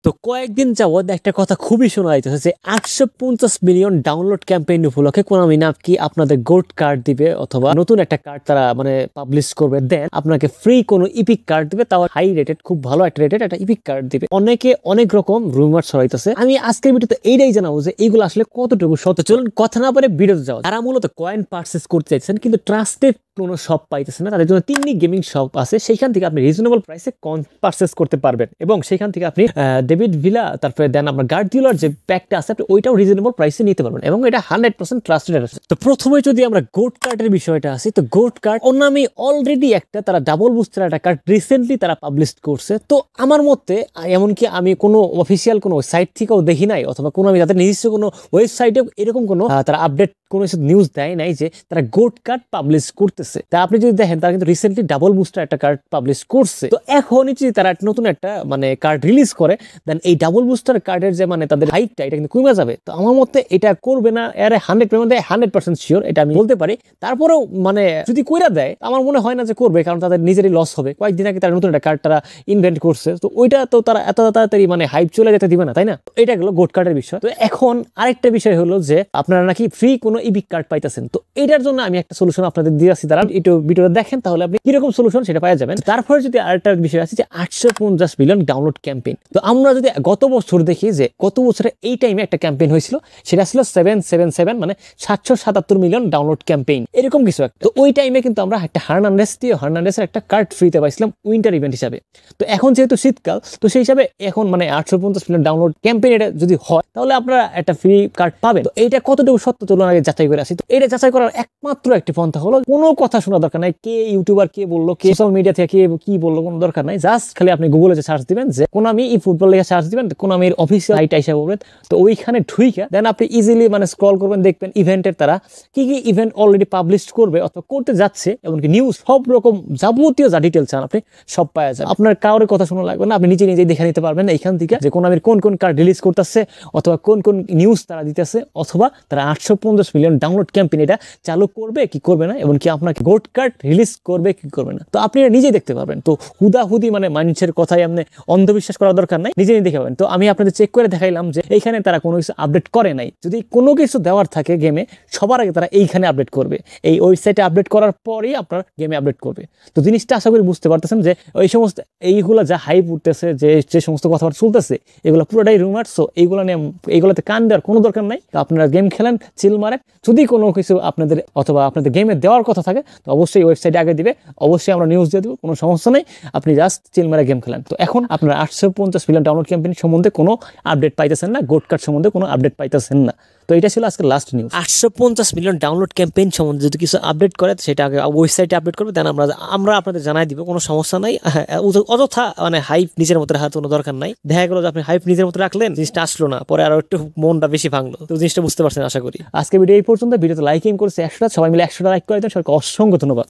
তো কয়েকদিন যাবত একটা কথা খুবই শোনা যাইতেছে যে 850 মিলিয়ন ডাউনলোড ক্যাম্পেইন উপলক্ষে কোনামি নাকি আপনাদের গোল্ড কার্ড দিবে অথবা নতুন একটা কার্ড তারা মানে পাবলিশ করবে, দেন আপনাকে ফ্রি কোনো ইপিক কার্ড দিবে, তাও হাই রেটেড, খুব ভালো একটা রেটেড একটা ইপিক কার্ড দিবে। অনেকে অনেক রকম রুমার ছড়াইতেছে। আমি আজকের ভিডিওতে এইটাই জানাবো যে এইগুলো আসলে কতটুকু সত্য। চলুন কথা না বলে ভিডিওতে যাও। তারা মূলত কয়েন পারচেজ করতে চাইছেন কিন্তু ট্রাস্টেড কোনো শপ পাইতেছে না, তাদের জন্য তিনটি গেমিং শপ আছে, সেইখান থেকে আপনি রিজনেবল প্রাইসে কয়েন পারচেজ করতে পারবেন এবং সেখান থেকে আপনি ডেভিড ভিলা তারপরে দেন আপনার গার্ডিওলার যে প্যাকটা আছে আপনি ওইটাও রিজনেবল প্রাইসে নিতে পারবেন এবং এটা 100% ট্রাস্টেড আছে। তো প্রথমে যদি আমরা গোট কার্ডের বিষয়টা আসি, তো গোট কার্ড অনামি অলরেডি একটা তারা ডাবল বুস্টার একটা কার্ড রিসেন্টলি তারা পাবলিশ করছে। তো আমার মতে এমনকি আমি কোনো অফিসিয়াল কোনো সাইট থেকেও দেখি নাই অথবা কোনো আমি তাদের নিজস্ব কোনো ওয়েবসাইটেও এরকম কোনো তারা আপডেট কোনো নিউজ দেয় নাই যে তারা গোট কার্ড পাবলিশ করতেছে। তা আপনি যদি দেখেন তারা কিন্তু রিসেন্টলি ডাবল বুস্টার একটা কার্ড পাবলিশ করছে। তো এখনই যদি তারা নতুন একটা মানে কার্ড রিলিজ করে দেন এই ডাবল বুস্টার কার্ডের যে মানে তাদের হাইটটা এটা কিন্তু কমে যাবে। তো আমার মতে এটা করবে না, এর 100% শিওর এটা আমি বলতে পারি। তারপরেও মানে যদি কইরা দেয় আমার মনে হয় না যে করবে, কারণ তাদের নিজেরই লস হবে। কয়েকদিন আগে তারা নতুন একটা কার্ড তারা ইনভেন্ট করছে, তো ওইটা তো তারা এত তাড়াতাড়ি মানে হাইপ চলে যেতে দিবে না, তাই না? এটা গেল গোট কার্ডের বিষয়। তো এখন আরেকটা বিষয় হলো যে আপনারা নাকি ফ্রি কোনো ইপিক কার্ড পাইতেছেন। তো এটার জন্য আমি একটা সলিউশন আপনাদের দিয়ে আসছি, তারা একটু ভিডিওটা দেখেন তাহলে আপনি কিরকম সলিউশন সেটা পাওয়া যাবেন। তারপরে যদি আরেকটা বিষয় আছে যে 850 মিলিয়ন ডাউনলোড ক্যাম্পেইন, তো আমরা যদি গত বছর দেখি যে গত বছরে এই টাইমে একটা ক্যাম্পেইন হয়েছিল, সেটা ছিল 777 মানে 777 মিলিয়ন ডাউনলোড ক্যাম্পেইন এরকম কিছু একটা। তো ওই টাইমে কিন্তু আমরা একটা হার্নান্ডেসের একটা কার্ড ফ্রিতে পাইছিলাম উইন্টার ইভেন্ট হিসাবে। তো এখন যেহেতু শীতকাল, তো সেই হিসাবে এখন মানে 850 মিলিয়ন ডাউনলোড ক্যাম্পেইন এটা যদি হয় তাহলে আপনারা একটা ফ্রি কার্ড পাবেন। তো এইটা কতটুকু সত্য চলুন আগে যাচাই করে আসি। তো এটা যাচাই করার একমাত্র একটি পন্থা হলো কোনো কথা শোনা দরকার নাই, কে ইউটিউবার কে বললো, কে সোশ্যাল মিডিয়া থেকে কে কি বললো, কোনো দরকার নাই। জাস্ট খালি আপনি গুগলে যে সার্চ দিবেন যে কোনামি ই ফুটবল লেখা সার্চ দিবেন, কোনামির অফিসিয়াল সাইট আইসা বলবেন, তো ওইখানে ঢুইকা দেন আপনি ইজিলি মানে স্ক্রল করবেন, দেখবেন ইভেন্টের তারা কি কি ইভেন্ট অলরেডি পাবলিশ করবে অথবা করতে যাচ্ছে, এমনকি নিউজ সব রকম যাবতীয় যা ডিটেলস চান আপনি সব পাওয়া যাবে। আপনার কারোর কথা শোনা লাগবে না, আপনি নিজেই দেখে নিতে পারবেন এইখান থেকে যে কোনামির কোন কোন কার্ড রিলিজ করতেছে অথবা কোন কোন নিউজ তারা দিতেছে অথবা তারা 850 মিলিয়ন ডাউনলোড ক্যাম্পেইন এটা চালু করবে কি করবে না, এমনকি আপনাকে গোট কার্ড রিলিজ করবে কি করবে না, তো আপনি নিজেই দেখতে পারবেন। তো হুদাহুদি মানে মানুষের কথাই আপনি অন্ধবিশ্বাস করার দরকার নাই, নিজেই দেখে পাবেন। তো আমি আপনাদের চেক করে দেখাইলাম যে এইখানে তারা কোনো কিছু আপডেট করে নাই। যদি কোনো কিছু দেওয়ার থাকে গেমে সবার আগে তারা এইখানে আপডেট করবে, এই ওয়েবসাইটে আপডেট করার পরেই আপনার গেমে আপডেট করবে। তো জিনিসটা আশা করি বুঝতে পারতেছেন যে ওই সমস্ত এইগুলো যা হাইপ উঠতেছে, যে সমস্ত কথাবার্তা চলতেছে এগুলো পুরোটাই রুমার। সো এইগুলোতে কান দেওয়ার কোনো দরকার নাই। তো আপনারা গেম খেলেন, চিল মারেন। যদি কোনো কিছু আপনাদের অথবা আপনাদের গেমে দেওয়ার কথা থাকে তো অবশ্যই ওয়েবসাইটে আগে দিবে, অবশ্যই আমরা নিউজ দিয়ে দেবো, কোনো সমস্যা নেই। আপনি জাস্ট চিল মারে গেম খেলেন। তো এখন আপনারা 850 মিলিয়ন ডাউনলোড ক্যাম্পেইন সম্বন্ধে কোনো আপডেট পাইতেছেন না, গোট কার্ড সম্বন্ধে কোনো আপডেট পাইতেছেন না। তো এটা ছিল আজকে last news. 850 million download campaign সম্বন্ধে যদি কিছু আপডেট করে সেটা আগে ওয়েবসাইটে আপডেট করবে, দেন আমরা আপনাদের জানাই দিব, কোনো সমস্যা নাই। অযথা মানে হাইপ নিজের মতো রাখার কোনো দরকার নাই। দেখা গেল যে আপনি হাইপ নিজের মতো রাখলেন, জিনিসটা আসলো না, পরে আরো একটু মনটা বেশি ভাঙলো। তো জিনিসটা বুঝতে পারছেন আশা করি। আজকে ভিডিও এই পর্যন্ত। ভিডিওতে লাইক করে 100টা, সবাই মিলে 100টা লাইক করে দেন। সবাইকে অসংখ্য ধন্যবাদ।